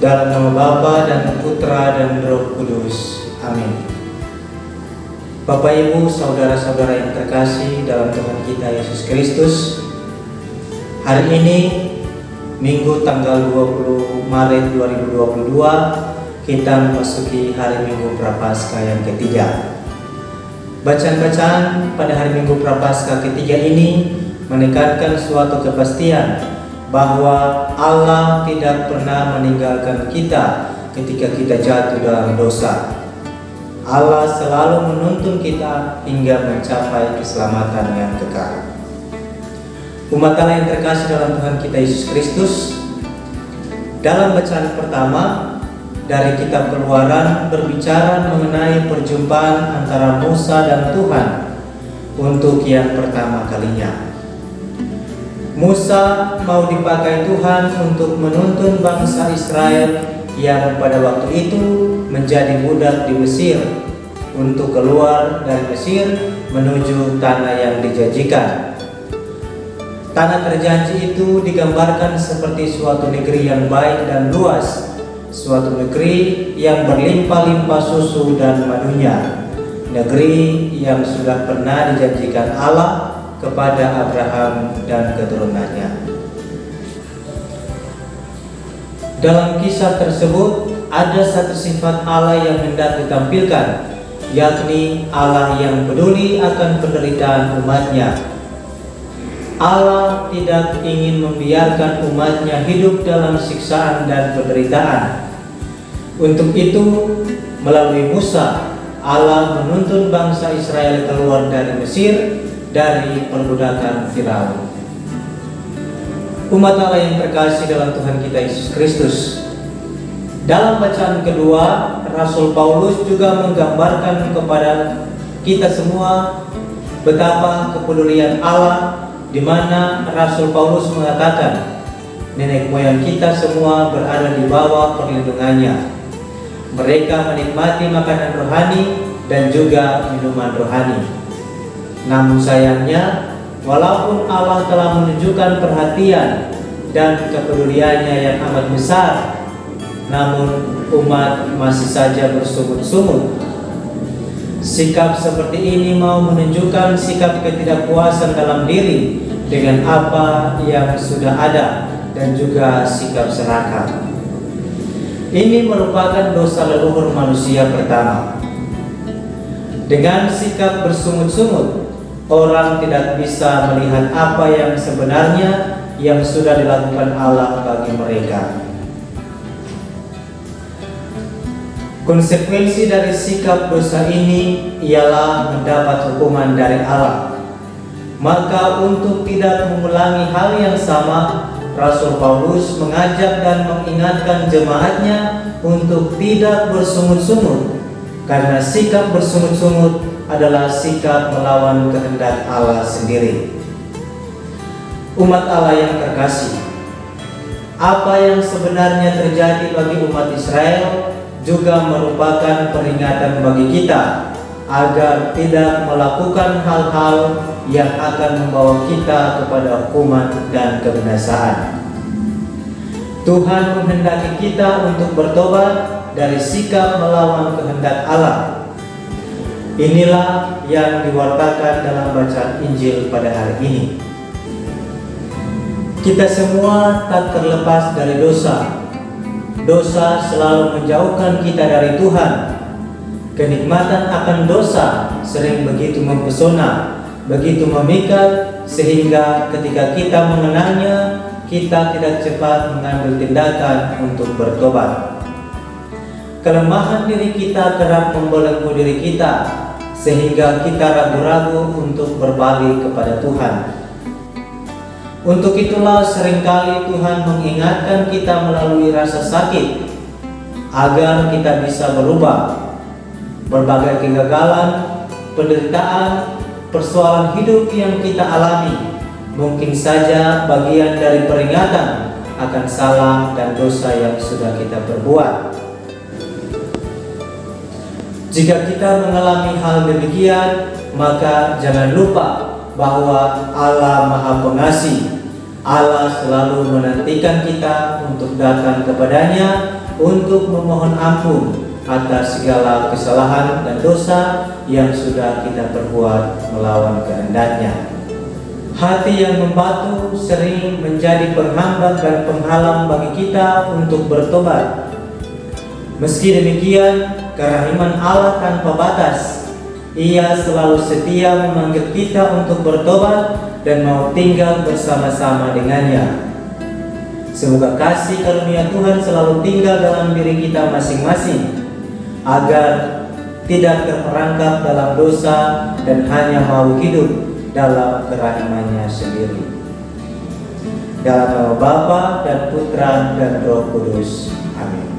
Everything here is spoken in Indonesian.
Dalam nama Bapa dan Putra dan Roh Kudus. Amin. Bapak, Ibu, saudara-saudara yang terkasih dalam Tuhan kita Yesus Kristus, hari ini Minggu tanggal 20 Maret 2022 kita memasuki hari Minggu Prapaskah yang ketiga. Bacaan-bacaan pada hari Minggu Prapaskah ketiga ini menekankan suatu kepastian bahwa Allah tidak pernah meninggalkan kita ketika kita jatuh dalam dosa. Allah selalu menuntun kita hingga mencapai keselamatan yang kekal. Umat Allah yang terkasih dalam Tuhan kita Yesus Kristus, dalam bacaan pertama dari kitab Keluaran berbicara mengenai perjumpaan antara Musa dan Tuhan untuk yang pertama kalinya. Musa mau dipakai Tuhan untuk menuntun bangsa Israel yang pada waktu itu menjadi budak di Mesir untuk keluar dari Mesir menuju tanah yang dijanjikan. Tanah terjanji itu digambarkan seperti suatu negeri yang baik dan luas, suatu negeri yang berlimpah-limpah susu dan madunya, negeri yang sudah pernah dijanjikan Allah kepada Abraham dan keturunannya. Dalam kisah tersebut ada satu sifat Allah yang hendak ditampilkan, yakni Allah yang peduli akan penderitaan umatnya. Allah tidak ingin membiarkan umatnya hidup dalam siksaan dan penderitaan. Untuk itu, melalui Musa, Allah menuntun bangsa Israel keluar dari Mesir, dari perbudakan Firaun. Umat Allah yang terkasih dalam Tuhan kita Yesus Kristus, dalam bacaan kedua, Rasul Paulus juga menggambarkan kepada kita semua betapa kepedulian Allah, di mana Rasul Paulus mengatakan nenek moyang kita semua berada di bawah perlindungannya. Mereka menikmati makanan rohani dan juga minuman rohani. Namun sayangnya, walaupun Allah telah menunjukkan perhatian dan kepeduliannya yang amat besar, namun umat masih saja bersungut-sungut. Sikap seperti ini mau menunjukkan sikap ketidakpuasan dalam diri dengan apa yang sudah ada dan juga sikap serakah. Ini merupakan dosa leluhur manusia pertama. Dengan sikap bersungut-sungut, orang tidak bisa melihat apa yang sebenarnya yang sudah dilakukan Allah bagi mereka. Konsekuensi dari sikap dosa ini ialah mendapat hukuman dari Allah. Maka untuk tidak mengulangi hal yang sama, Rasul Paulus mengajak dan mengingatkan jemaatnya untuk tidak bersungut-sungut, karena sikap bersungut-sungut adalah sikap melawan kehendak Allah sendiri. Umat Allah yang terkasih, apa yang sebenarnya terjadi bagi umat Israel juga merupakan peringatan bagi kita agar tidak melakukan hal-hal yang akan membawa kita kepada hukuman dan kebinasaan. Tuhan menghendaki kita untuk bertobat dari sikap melawan kehendak Allah. Inilah yang diwartakan dalam bacaan Injil pada hari ini. Kita semua tak terlepas dari dosa. Dosa selalu menjauhkan kita dari Tuhan. Kenikmatan akan dosa sering begitu mempesona, begitu memikat, sehingga ketika kita mengenalnya, kita tidak cepat mengambil tindakan untuk bertobat. Kelemahan diri kita kerap membelenggu diri kita, sehingga kita ragu-ragu untuk berbalik kepada Tuhan. Untuk itulah seringkali Tuhan mengingatkan kita melalui rasa sakit agar kita bisa berubah. Berbagai kegagalan, penderitaan, persoalan hidup yang kita alami mungkin saja bagian dari peringatan akan salah dan dosa yang sudah kita perbuat. Jika kita mengalami hal demikian, maka jangan lupa bahwa Allah Maha Pengasih. Allah selalu menantikan kita untuk datang kepadanya untuk memohon ampun atas segala kesalahan dan dosa yang sudah kita perbuat melawan kehendak-Nya. Hati yang membatu sering menjadi penghambat dan penghalang bagi kita untuk bertobat. Meski demikian, kerahiman Allah tanpa batas. Ia selalu setia memanggil kita untuk bertobat dan mau tinggal bersama-sama dengannya. Semoga kasih karunia Tuhan selalu tinggal dalam diri kita masing-masing, agar tidak terperangkap dalam dosa dan hanya mau hidup dalam kerahimannya sendiri. Dalam nama Bapa dan Putra dan Roh Kudus. Amin.